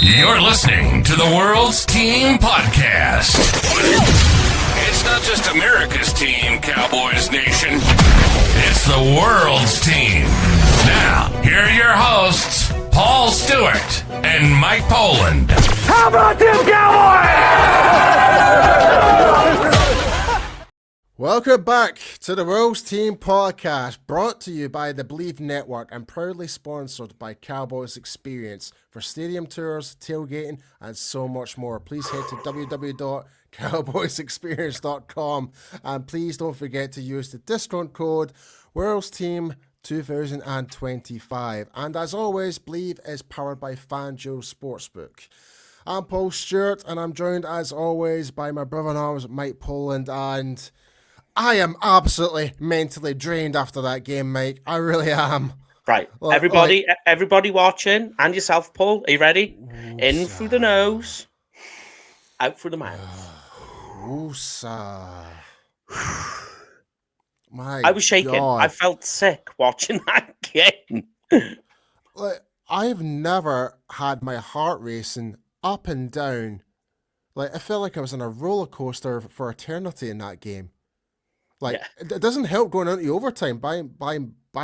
You're listening to the World's Team Podcast. It's not just America's team, Cowboys Nation. It's the world's team. Now, here are your hosts, Paul Stewart and Mike Poland. How about them Cowboys? Welcome back to the World's Team Podcast, brought to you by the Believe Network and proudly sponsored by Cowboys Experience for stadium tours, tailgating, and so much more. Please head to www.cowboysexperience.com and please don't forget to use the discount code World's Team 2025. And as always, Believe is powered by FanDuel Sportsbook. I'm Paul Stewart, and I'm joined as always by my brother-in-arms, Mike Poland, and I am absolutely mentally drained after that game, Mike. I really am. Right. Everybody watching, and yourself, Paul. Are you ready? In through the nose, out through the mouth. I was shaking. God. I felt sick watching that game. I've never had my heart racing up and down. I felt like I was on a roller coaster for eternity in that game. It doesn't help going into overtime by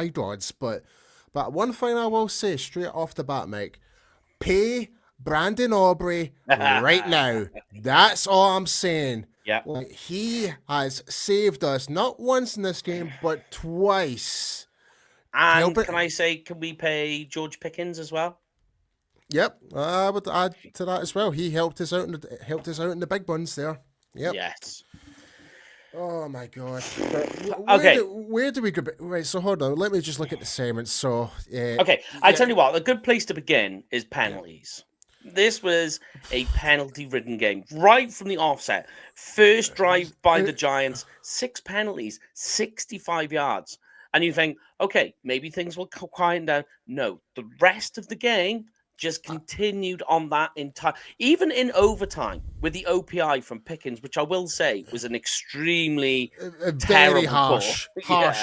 gods, but one thing I will say straight off the bat, Mike, pay Brandon Aubrey right now. That's all I'm saying. Yeah. He has saved us not once in this game, but twice. And can I say, can we pay George Pickens as well? Yep, I would add to that as well. He helped us out in the big ones there. Yep. Yes. Oh my God. Okay. Where do we go? Right, so hold on. Let me just look at the segments. So, okay, I tell you what, a good place to begin is penalties. This was a penalty-ridden game right from the offset. First drive by the Giants, 6 penalties, 65 yards. And you think, okay, maybe things will quieten down. No, the rest of the game just continued on that entire, even in overtime with the OPI from Pickens, which I will say was an extremely very terrible harsh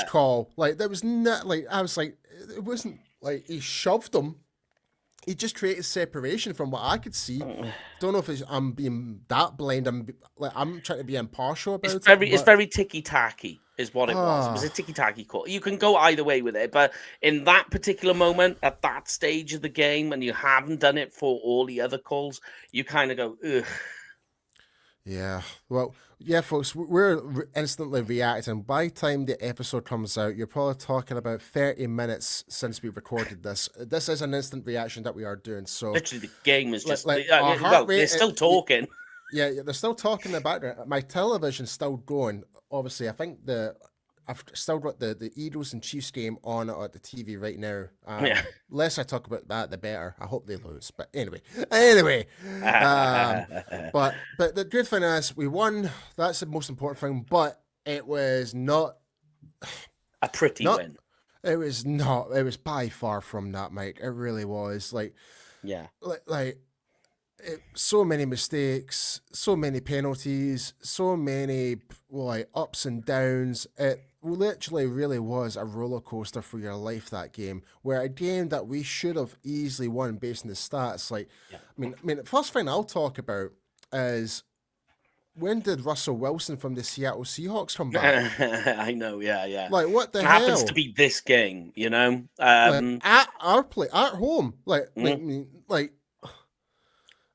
call. There was not I was like, it wasn't like he shoved him. He just created separation from what I could see. Don't know if I'm being that blind. I'm trying to be impartial about it. It's very ticky-tacky is what it was. It was a ticky-tacky call. You can go either way with it, but in that particular moment, at that stage of the game, and you haven't done it for all the other calls, you kind of go, ugh. Yeah. Well, yeah, folks, we're instantly reacting. By the time the episode comes out, you're probably talking about 30 minutes since we recorded this. This is an instant reaction that we are doing. So literally, the game is just they're still talking. Yeah, they're still talking in the background. My television's still going. Obviously, I think I've still got the Eagles and Chiefs game on at the TV right now. Less I talk about that, the better. I hope they lose. But anyway. But the good thing is we won. That's the most important thing. But it was not a pretty win. It was not. It was by far from that, Mike. It really was. So many mistakes, so many penalties, so many ups and downs. It literally really was a roller coaster for your life, that game. Where a game that we should have easily won based on the stats. I mean, the first thing I'll talk about is, when did Russell Wilson from the Seattle Seahawks come back? I know, yeah. What the it hell? Happens to be this game, you know? At our play, at home.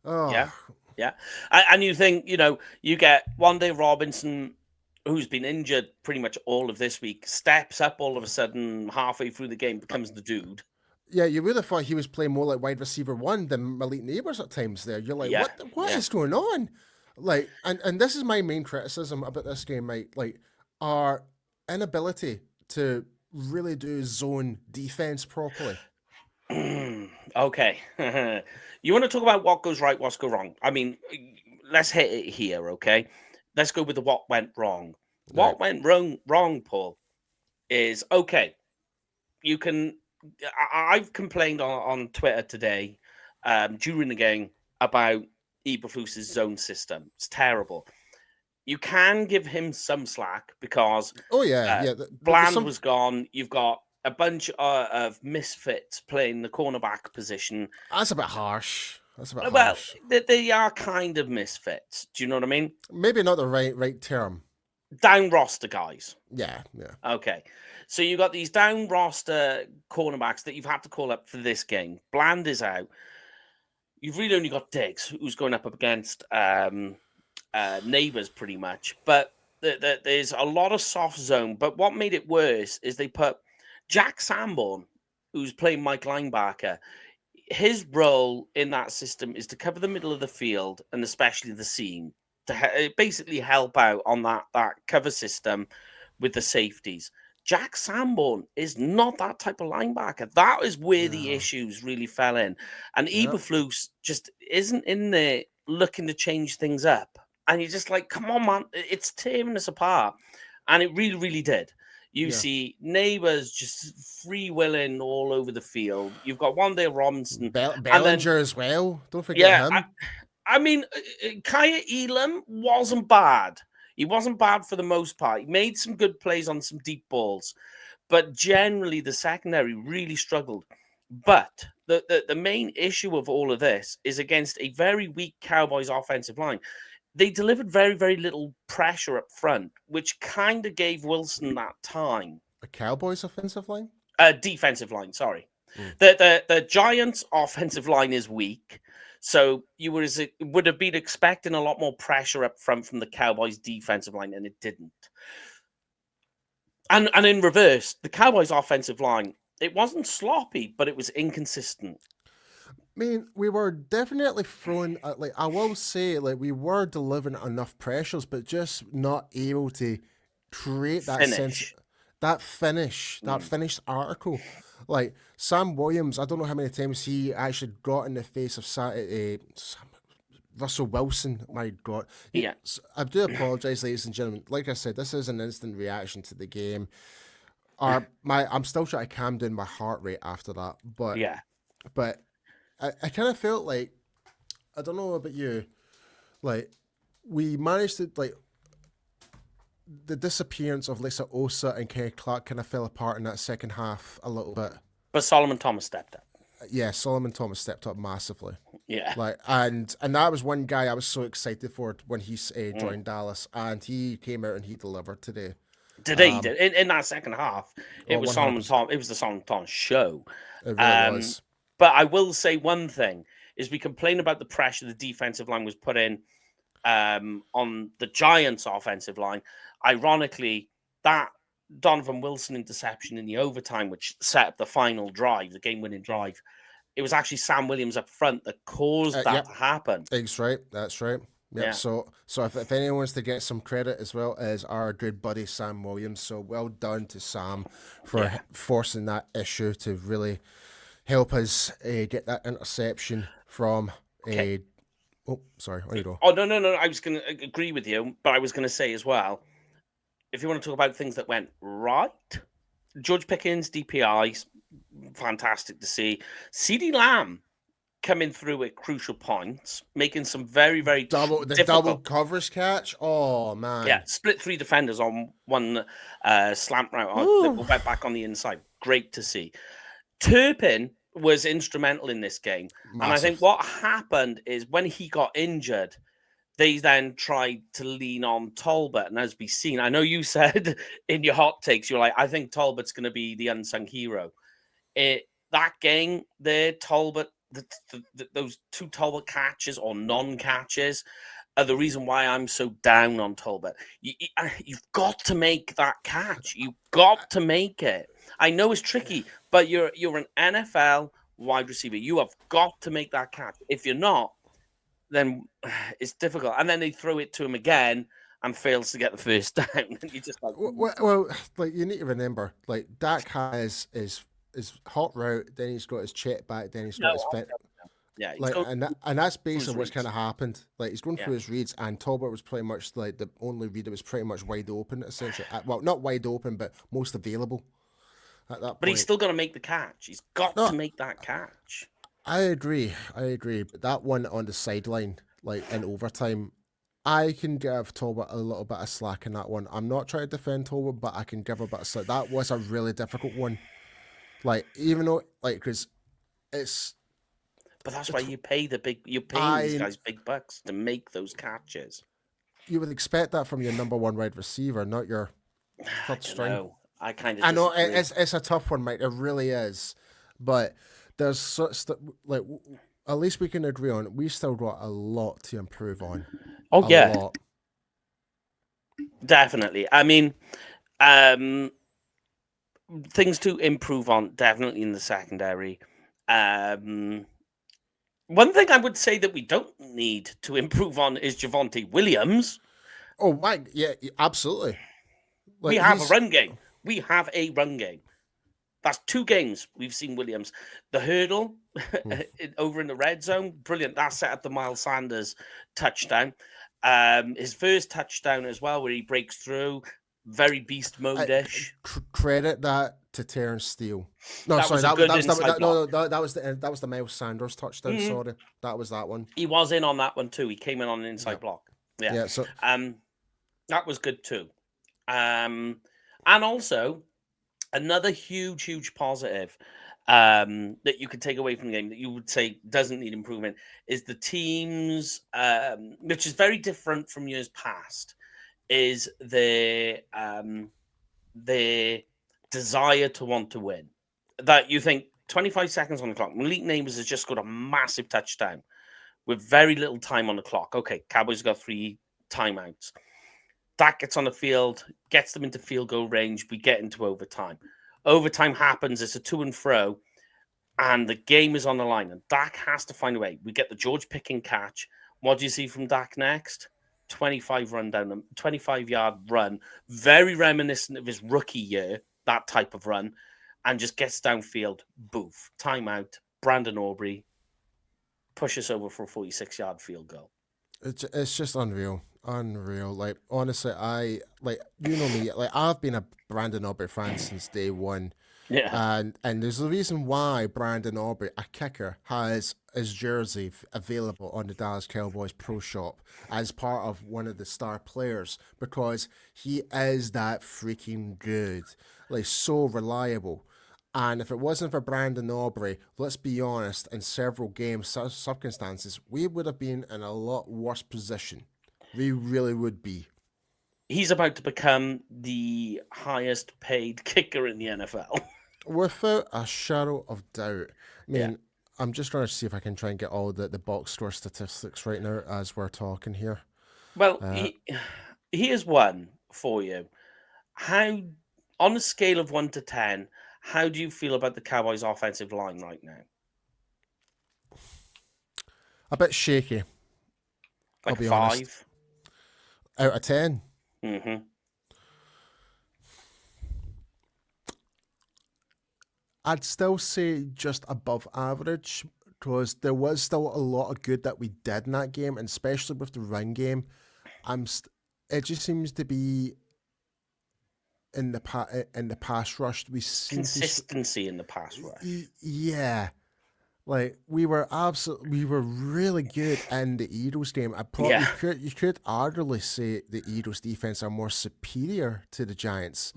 Oh. Yeah. And you think, you get Wande Robinson, who's been injured pretty much all of this week, steps up all of a sudden halfway through the game, becomes the dude. Yeah, you would have thought he was playing more like wide receiver 1 than Malik Nabers at times there. You're like, what is going on? And this is my main criticism about this game, Mike. Our inability to really do zone defense properly. Okay. You want to talk about what goes right, what's go wrong? I mean, let's hit it here, okay? Let's go with the what went wrong. What went wrong, Paul, is, okay, you can... I've complained on Twitter today during the game about Eberflus's zone system. It's terrible. You can give him some slack because Bland was gone. You've got a bunch of misfits playing the cornerback position. That's a bit harsh. That's a bit Well, harsh. they are kind of misfits. Do you know what I mean? Maybe not the right term. Down roster guys. Yeah. Okay. So you got these down roster cornerbacks that you've had to call up for this game. Bland is out. You've really only got Diggs, who's going up against Neighbors pretty much. But there's a lot of soft zone. But what made it worse is they put Jack Sanborn, who's playing Mike linebacker. His role in that system is to cover the middle of the field and especially the seam to basically help out on that cover system with the safeties. Jack Sanborn is not that type of linebacker. That is where the issues really fell in. And Eberflus just isn't in there looking to change things up. And you're just like, come on, man, it's tearing us apart. And it really, really did. You see Neighbors just free-willing all over the field. You've got Wandale Robinson. Bellinger as well. Don't forget him. I mean, Kaya Elam wasn't bad. He wasn't bad for the most part. He made some good plays on some deep balls. But generally, the secondary really struggled. But the main issue of all of this is against a very weak Cowboys offensive line. They delivered very, very little pressure up front, which kind of gave Wilson that time. A Cowboys offensive line? Defensive line, sorry. The Giants' offensive line is weak, so you would have been expecting a lot more pressure up front from the Cowboys' defensive line, and it didn't. And in reverse, the Cowboys' offensive line, it wasn't sloppy, but it was inconsistent. I mean, we were definitely throwing, I will say, we were delivering enough pressures, but just not able to create that sense, that finished article. Like, Sam Williams, I don't know how many times he actually got in the face of Russell Wilson. My God. I do apologize, ladies and gentlemen. Like I said, this is an instant reaction to the game. I'm still trying to calm down my heart rate after that. But I kind of felt like, I don't know about you, like, we managed to, like, the disappearance of Lisa Osa and Kenny Clark kind of fell apart in that second half a little bit. But Solomon Thomas stepped up. Yeah, Solomon Thomas stepped up massively. Yeah. Like, and that was one guy I was so excited for when he joined Dallas, and he came out and he delivered today. Today he did. In that second half, it was 100%. Solomon Thomas. It was the Solomon Thomas show. It really was. But I will say one thing, is we complain about the pressure the defensive line was put in on the Giants' offensive line. Ironically, that Donovan Wilson interception in the overtime, which set up the final drive, the game-winning drive, it was actually Sam Williams up front that caused that to happen. That's right. Yep. Yeah. So if anyone wants to get some credit as well as our good buddy Sam Williams, so well done to Sam for forcing that issue to really help us get that interception from a. Oh, sorry. On you go. Oh, no. I was going to agree with you, but I was going to say as well, if you want to talk about things that went right, George Pickens, DPIs, fantastic to see. CeeDee Lamb coming through at crucial points, making some very, very double coverage catch. Oh, man. Yeah, split three defenders on one slant route that went back on the inside. Great to see. Turpin was instrumental in this game. Massive. And I think what happened is when he got injured, they then tried to lean on Talbot. And as we've seen, I know you said in your hot takes, you're like, I think Talbot's going to be the unsung hero. That game there, Talbot, those two Talbot catches or non-catches are the reason why I'm so down on Talbot. You've got to make that catch. You've got to make it. I know it's tricky, but you're an NFL wide receiver. You have got to make that catch. If you're not, then it's difficult. And then they throw it to him again and fails to get the first down. And you just like, well, like you need to remember, like Dak has his hot route, then he's got his check back, then he's got his fit. Yeah, like and that's basically what's kind of happened. Like he's going through his reads, and Talbot was pretty much like the only read that was pretty much wide open, essentially. Well, not wide open, but most available at that point. But he's still going to make the catch. He's got to make that catch. I agree. But that one on the sideline, like in overtime, I can give Talbot a little bit of slack in that one. I'm not trying to defend Talbot, but I can give a bit of slack. That was a really difficult one. Like, even though, like, because it's... But that's why you pay these guys big bucks to make those catches. You would expect that from your number one wide receiver, not your third string. No, I kind of. I know it's a tough one, mate. It really is, but there's like at least we can agree on we still got a lot to improve on. Oh yeah, definitely. I mean, things to improve on definitely in the secondary. One thing I would say that we don't need to improve on is Javonte Williams. Oh, Mike, yeah, absolutely. Like, we have a run game. We have a run game. That's 2 games we've seen Williams. The hurdle over in the red zone, brilliant. That set up the Miles Sanders touchdown. His first touchdown as well, where he breaks through, very beast mode-ish. Credit that to Terrence Steele. No, that sorry, that was the Miles Sanders touchdown. Mm-hmm. Sorry, that was that one. He was in on that one too. He came in on an inside block. Yeah. So that was good too. And also another huge positive that you could take away from the game that you would say doesn't need improvement is the teams, which is very different from years past, is their desire to want to win. That you think 25 seconds on the clock. Malik Nabers has just got a massive touchdown with very little time on the clock. Okay, Cowboys got 3 timeouts. Dak gets on the field, gets them into field goal range. We get into overtime. Overtime happens. It's a to and fro, and the game is on the line. And Dak has to find a way. We get the George Pickens catch. What do you see from Dak next? 25-yard run, very reminiscent of his rookie year. That type of run, and just gets downfield. Boof. Timeout. Brandon Aubrey pushes over for a 46-yard field goal. It's just unreal. Like, honestly, I like, you know me, like, I've been a Brandon Aubrey fan since day one. Yeah. And there's a reason why Brandon Aubrey, a kicker, has his jersey available on the Dallas Cowboys Pro Shop as part of one of the star players, because he is that freaking good. Like, so reliable. And if it wasn't for Brandon Aubrey, let's be honest, in several games, circumstances, we would have been in a lot worse position. We really would be. He's about to become the highest paid kicker in the NFL. Without a shadow of doubt. I mean, I'm just trying to see if I can try and get all the box score statistics right now as we're talking here. Well, here's one for you. How, on a scale of 1 to 10, how do you feel about the Cowboys' offensive line right now? A bit shaky. Like I'll be 5? Honest. Out of 10? Mm-hmm. I'd still say just above average, because there was still a lot of good that we did in that game, and especially with the run game. It just seems to be in the pass rush. We seem consistency in the pass rush. Yeah, like we were really good in the Eagles game. You could arguably say the Eagles defense are more superior to the Giants,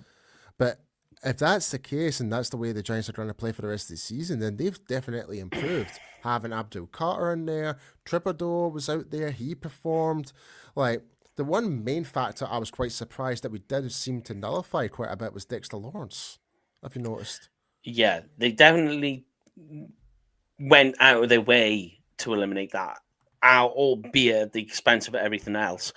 but if that's the case and that's the way the Giants are going to play for the rest of the season, then they've definitely improved. Having Abdul Carter in there, Thibodeau was out there, he performed. Like, the one main factor I was quite surprised that we did seem to nullify quite a bit was Dexter Lawrence. Have you noticed? Yeah, they definitely went out of their way to eliminate that, albeit at the expense of everything else.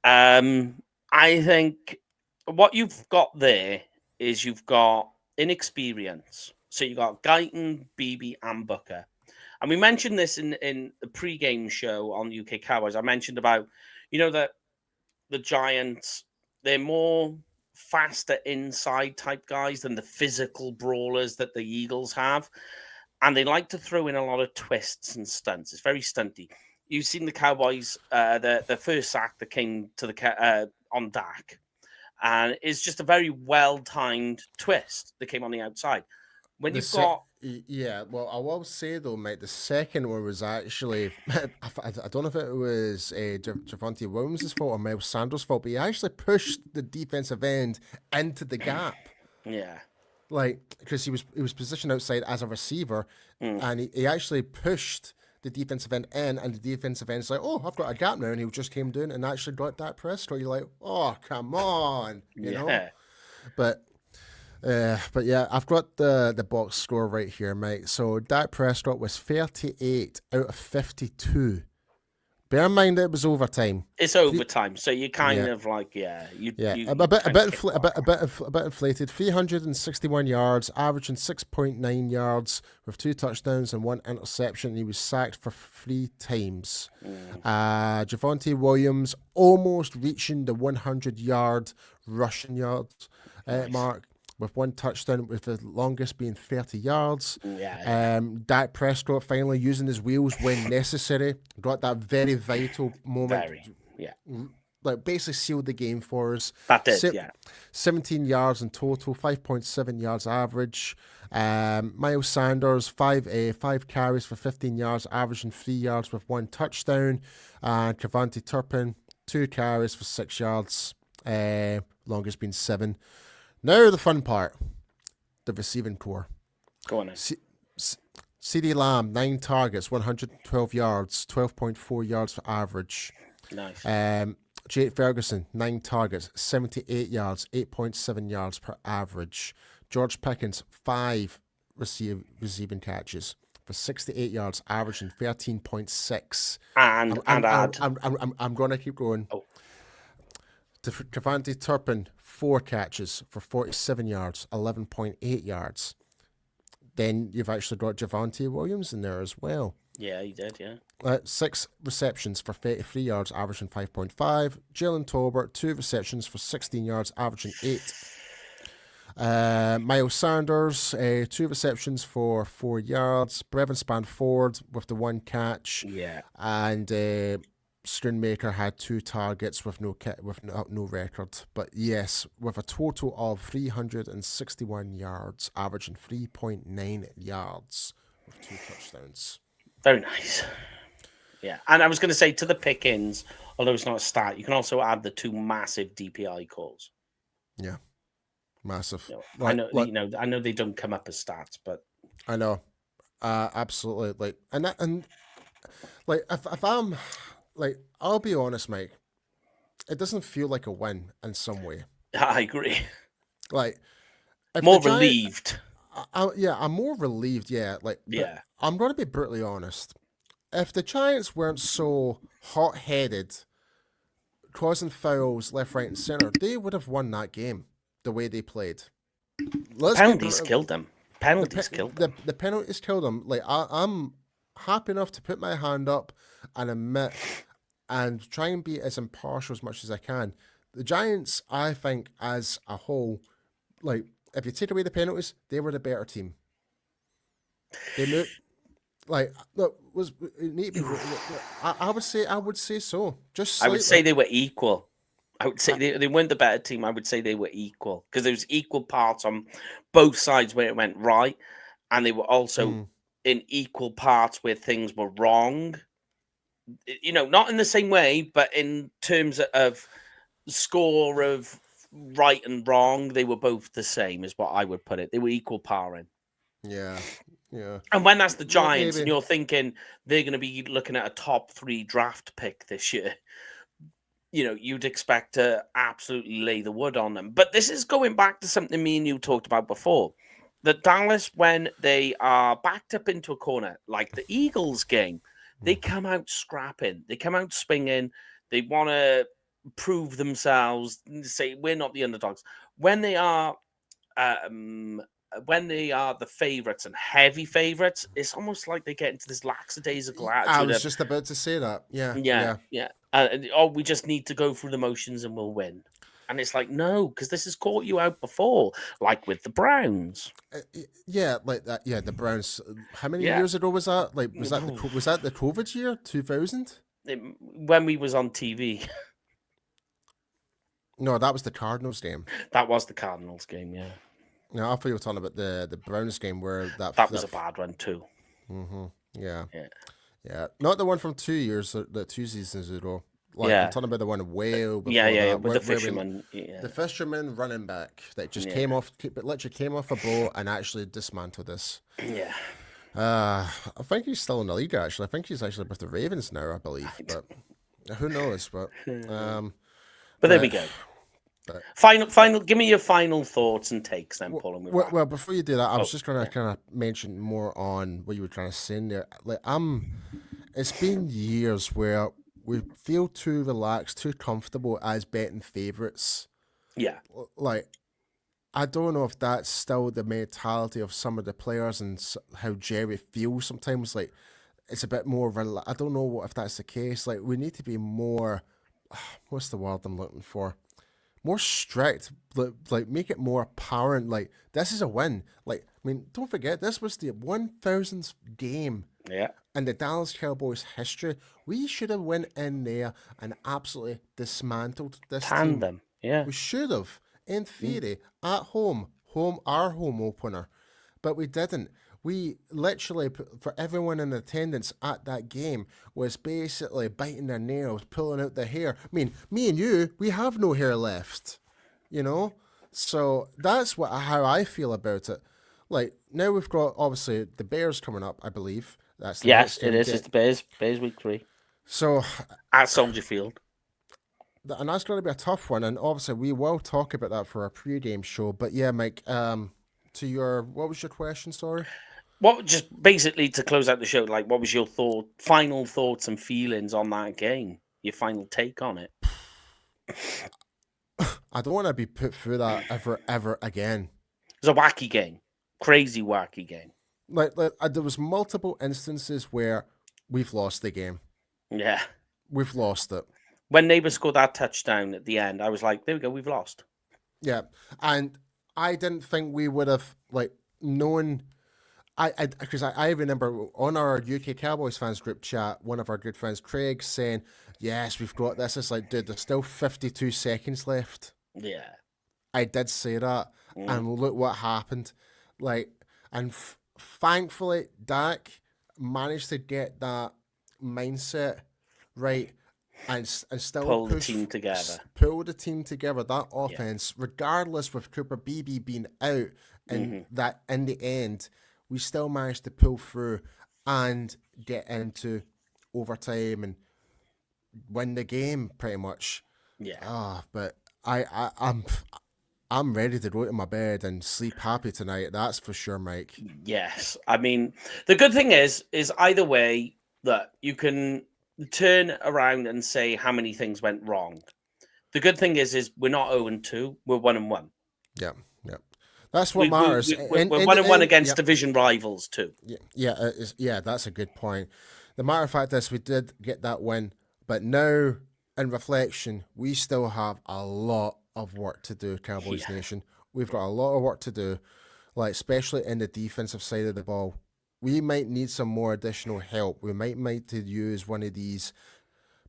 I think what you've got there is you've got inexperience. So you've got Guyton, Beebe, and Booker. And we mentioned this in the pre-game show on UK Cowboys. I mentioned about, that the Giants, they're more faster inside type guys than the physical brawlers that the Eagles have. And they like to throw in a lot of twists and stunts. It's very stunty. You've seen the Cowboys, the first sack that came to the on Dak. And it's just a very well-timed twist that came on the outside. When you've got... Yeah, well, I will say, though, mate, the second one was actually... I don't know if it was Javonte Williams' fault or Miles Sanders' fault, but he actually pushed the defensive end into the gap. Yeah. like because he was positioned outside as a receiver, and he actually pushed the defensive end in, and the defensive end's like, oh, I've got a gap now, and he just came down and actually got Dak Prescott. You're like, oh, come on, you know? But yeah, I've got the box score right here, mate. So Dak Prescott was 38 out of 52. Bear in mind it was overtime. It's overtime, so you kind of like, a bit inflated. 361 yards, averaging 6.9 yards with 2 touchdowns and 1 interception. He was sacked for 3 times. Javonte Williams almost reaching the 100-yard rushing yards mark, with 1 touchdown, with the longest being 30 yards. Dak Prescott finally using his wheels when necessary. Got that very vital moment. Like basically sealed the game for us. That did, 17 yards in total, 5.7 yards average. Miles Sanders, 5 carries for 15 yards, averaging 3 yards with 1 touchdown. And Cavante Turpin, 2 carries for 6 yards, longest being 7. Now the fun part, the receiving core. Go on. CeeDee Lamb, 9 targets, 112 yards, 12.4 yards for average. Nice. Jake Ferguson, 9 targets, 78 yards, 8.7 yards per average. George Pickens, 5 receiving catches for 68 yards, averaging 13.6. I'm going to keep going. Oh. Cavante Turpin, 4 catches for 47 yards, 11.8 yards. Then you've actually got Javonte Williams in there as well. Yeah, he did, yeah. 6 receptions for 33 yards, averaging 5.5. Jalen Tolbert, 2 receptions for 16 yards, averaging 8. Miles Sanders, 2 receptions for 4 yards. Brevin Spanford with the 1 catch. Yeah. And Schoonmaker had 2 targets with no record. But yes, with a total of 361 yards, averaging 3.9 yards with 2 touchdowns. Very nice. Yeah. And I was going to say, to the Pickens, although it's not a stat, you can also add the 2 massive DPI calls. Yeah. Massive. I know they don't come up as stats, but I know. Absolutely. If I'm like, I'll be honest, Mike, it doesn't feel like a win in some way. I agree. Like, more relieved. I'm more relieved. Yeah. I'm going to be brutally honest. If the Giants weren't so hot-headed, causing fouls left, right, and center, they would have won that game the way they played. Penalties killed them. The penalties killed them. Like, I'm happy enough to put my hand up and admit and try and be as impartial as much as I can. The Giants, I think, as a whole, like, if you take away the penalties, they were the better team. They moved, like, look, I would say so. Just slightly. I would say they were equal. I would say they weren't the better team. I would say they were equal, because there was equal parts on both sides where it went right, and they were also in equal parts where things were wrong. You know, not in the same way, but in terms of score of right and wrong, they were both the same, is what I would put it. They were equal paring. Yeah. Yeah. And when that's the Giants, and you're thinking they're going to be looking at a top 3 draft pick this year, you know, you'd expect to absolutely lay the wood on them. But this is going back to something me and you talked about before. That Dallas, when they are backed up into a corner, like the Eagles game, they come out scrapping. They come out swinging. They want to prove themselves, say, we're not the underdogs. When they are the favorites and heavy favorites, it's almost like they get into this lackadaisical attitude. I was just about to say that. Yeah. We just need to go through the motions and we'll win. And it's like, no, because this has caught you out before, like with the Browns. Like that. Yeah, the Browns. How many years ago was that? Like, was that the COVID year, 2000? When we was on TV. No, that was the Cardinals game. That was the Cardinals game, yeah. No, I thought you were talking about the Browns game where that was a bad one too. Mm-hmm. Yeah. Not the one from 2 years, the 2 seasons ago. Like I'm talking about the one way before that, with the fisherman. The fisherman running back that just literally came off a boat and actually dismantled us. Yeah. I think he's still in the league. Actually, I think he's actually with the Ravens now, I believe. But who knows? But there we go. Final. Give me your final thoughts and takes, then, Paul. Well, before you do that, I was just going to kind of mention more on what you were trying to say in there. Like, it's been years where we feel too relaxed, too comfortable as betting favorites. Yeah. Like, I don't know if that's still the mentality of some of the players and how Jerry feels sometimes. Like, it's a bit more. I don't know if that's the case. Like, we need to be more. What's the word I'm looking for? More strict. Like make it more apparent. Like, this is a win. Like, I mean, don't forget this was the 1000th game. Yeah. In the Dallas Cowboys history. We should have went in there and absolutely dismantled this team. Them. Yeah. We should have. In theory, at home, our home opener, but we didn't. We literally, for everyone in attendance at that game, was basically biting their nails, pulling out their hair. I mean, me and you, we have no hair left, you know? So that's how I feel about it. Like, now we've got, obviously, the Bears coming up, I believe. That's the yes, it is. It's the Bears. Bears week 3. So at Soldier Field. And that's going to be a tough one. And obviously, we will talk about that for our pre-game show. But yeah, Mike, what was your question, sorry? Just basically to close out the show, like, what was your final thoughts and feelings on that game? Your final take on it? I don't want to be put through that ever again. It was a wacky game. Crazy wacky game. Like there was multiple instances where we've lost the game. Yeah. We've lost it. When Nabers scored that touchdown at the end, I was like, there we go, we've lost. Yeah. And I didn't think we would have, like, known... Because I remember on our UK Cowboys fans group chat, one of our good friends, Craig, saying, yes, we've got this. It's like, dude, there's still 52 seconds left. Yeah. I did say that. And look what happened. Like, and thankfully, Dak managed to get that mindset right and still pull the team together. Pull the team together. That offense, regardless with Cooper Beebe being out, and that in the end, we still managed to pull through and get into overtime and win the game pretty much. Yeah. But I'm ready to go to my bed and sleep happy tonight. That's for sure, Mike. Yes. I mean, the good thing is either way that you can turn around and say how many things went wrong. The good thing is we're not 0-2. We're 1-1. Yeah. That's what matters. We're 1-1 against division rivals too. Yeah, that's a good point. The matter of fact is we did get that win, but now in reflection, we still have a lot of work to do, Cowboys Nation. We've got a lot of work to do, like especially in the defensive side of the ball. We might need some more additional help. We might need to use one of these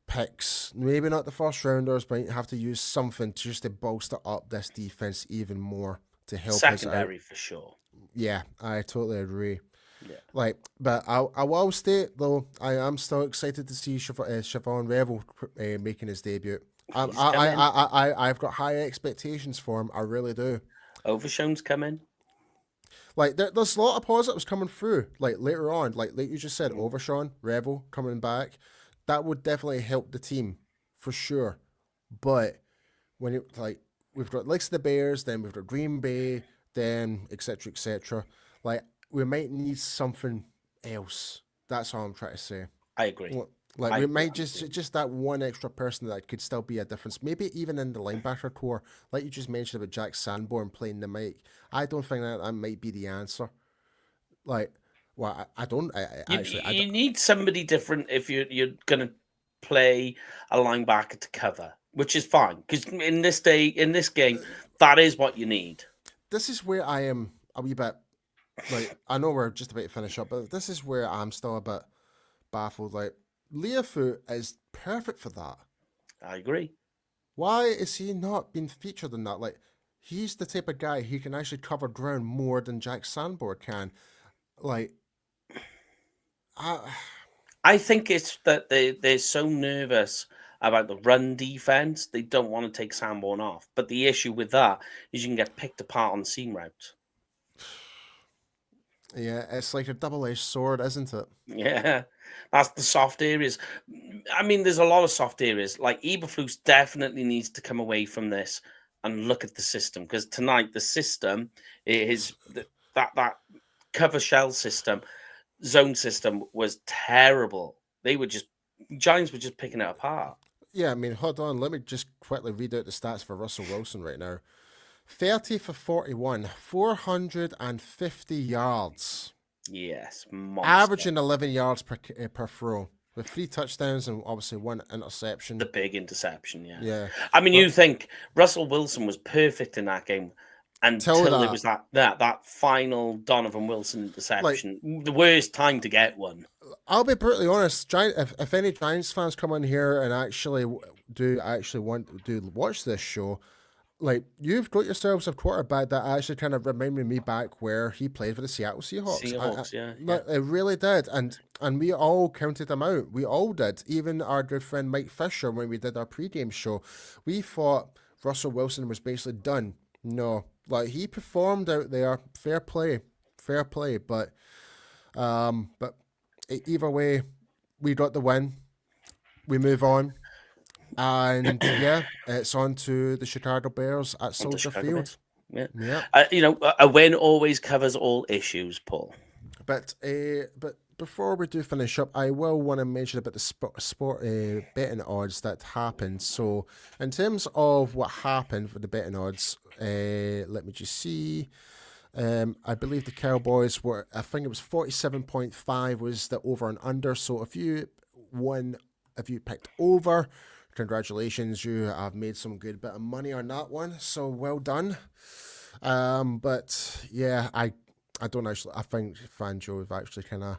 picks, maybe not the first rounders, but have to use something just to bolster up this defense even more to help secondary us out. For sure. Yeah, I totally agree. Yeah. Like, but I will state though, I am still excited to see Siobhan Revel making his debut. I've got high expectations for him. I really do. Overshown's coming. Like there's a lot of positives coming through. Like later on, like you just said, Overshawn, Revel coming back, that would definitely help the team for sure. But when it like we've got likes of the Bears, then we've got Green Bay, then etc. etc. Like we might need something else. That's all I'm trying to say. I agree. Like we might just that one extra person that could still be a difference. Maybe even in the linebacker core, like you just mentioned about Jack Sanborn playing the mic. I don't think that might be the answer. Like, well, I don't. You need somebody different if you're gonna play a linebacker to cover, which is fine because in this game, that is what you need. This is where I am a wee bit. Like, I know we're just about to finish up, but this is where I'm still a bit baffled. Like, Leafu is perfect for that. I agree. Why is he not being featured in that? Like, he's the type of guy who can actually cover ground more than Jack Sanborn can. Like, I think it's that they're so nervous about the run defense. They don't want to take Sanborn off. But the issue with that is you can get picked apart on seam routes. Yeah, it's like a double-edged sword, isn't it? Yeah, that's the soft areas. I mean, there's a lot of soft areas. Like Eberflus definitely needs to come away from this and look at the system, because tonight the system is that cover shell system, zone system was terrible. Giants were just picking it apart. Yeah, I mean, hold on. Let me just quickly read out the stats for Russell Wilson right now. 30 for 41, 450 yards. Yes, monster. Averaging 11 yards per throw, with 3 touchdowns and obviously 1 interception. The big interception, yeah. Yeah. I mean, you think Russell Wilson was perfect in that game until it was that final Donovan Wilson interception. The worst time to get one. I'll be brutally honest. If any Giants fans come in here and actually want to watch this show, like, you've got yourselves a quarterback that actually kind of reminded me back where he played for the Seattle Seahawks. Yeah. It really did, and we all counted him out. We all did. Even our good friend Mike Fisher, when we did our pregame show, we thought Russell Wilson was basically done. No, like, he performed out there. Fair play. But either way, we got the win. We move on. And yeah, it's on to the Chicago Bears at Soldier Field. Yeah. A win always covers all issues, Paul. But before we do finish up, I will want to mention about the sport betting odds that happened. So in terms of what happened for the betting odds, let me just see. I believe the Cowboys were, I think it was 47.5 was the over and under. So if you picked over, congratulations, you have made some good bit of money on that one. So well done. But yeah, I think FanJoe have actually kind of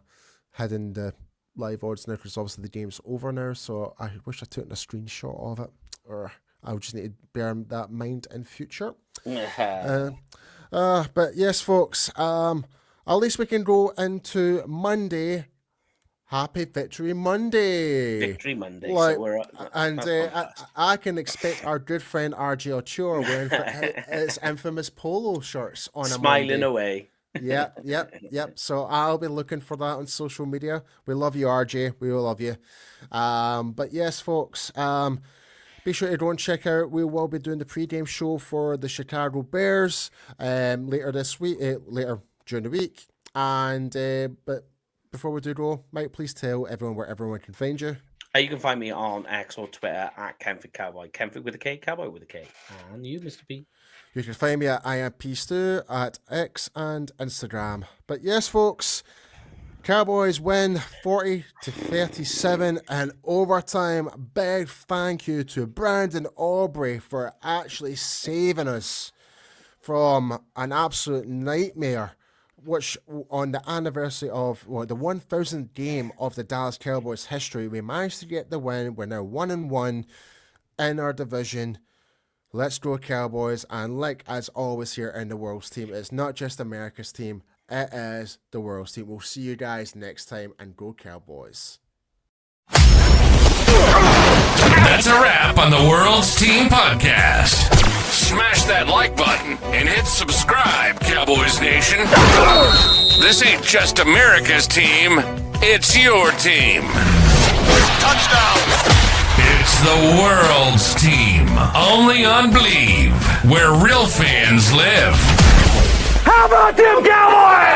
hidden the live odds now, because obviously the game's over now. So I wish I took a screenshot of it, or I'll just need to bear that in mind in future. But yes, folks, at least we can go into Monday. Happy Victory Monday! Victory Monday. Like, so I can expect our good friend RJ Ochoa wearing his infamous polo shirts on smiling a Monday. Away. Yep. So I'll be looking for that on social media. We love you, RJ. We will love you. But yes, folks, be sure to go and check out. We will be doing the pregame show for the Chicago Bears later this week, later during the week. And but before we do go, Mike, please tell everyone where everyone can find you. You can find me on X or Twitter at Kenford Cowboy. Kenford with a K, Cowboy with a K. And you, Mr. P? You can find me at IamPStew at X and Instagram. But yes, folks, Cowboys win 40-37 in overtime. Big thank you to Brandon Aubrey for actually saving us from an absolute nightmare, which on the anniversary of the 1000th game of the Dallas Cowboys history, we managed to get the win. We're now 1-1 in our division. Let's go Cowboys. And like as always here in the World's Team, it's not just America's team, it is the World's Team. We'll see you guys next time, and go Cowboys. That's a wrap on the World's Team Podcast. Smash that like button and hit subscribe, Cowboys Nation. This ain't just America's team, it's your team. Touchdown! It's the World's Team, only on Believe, where real fans live. How about them Cowboys?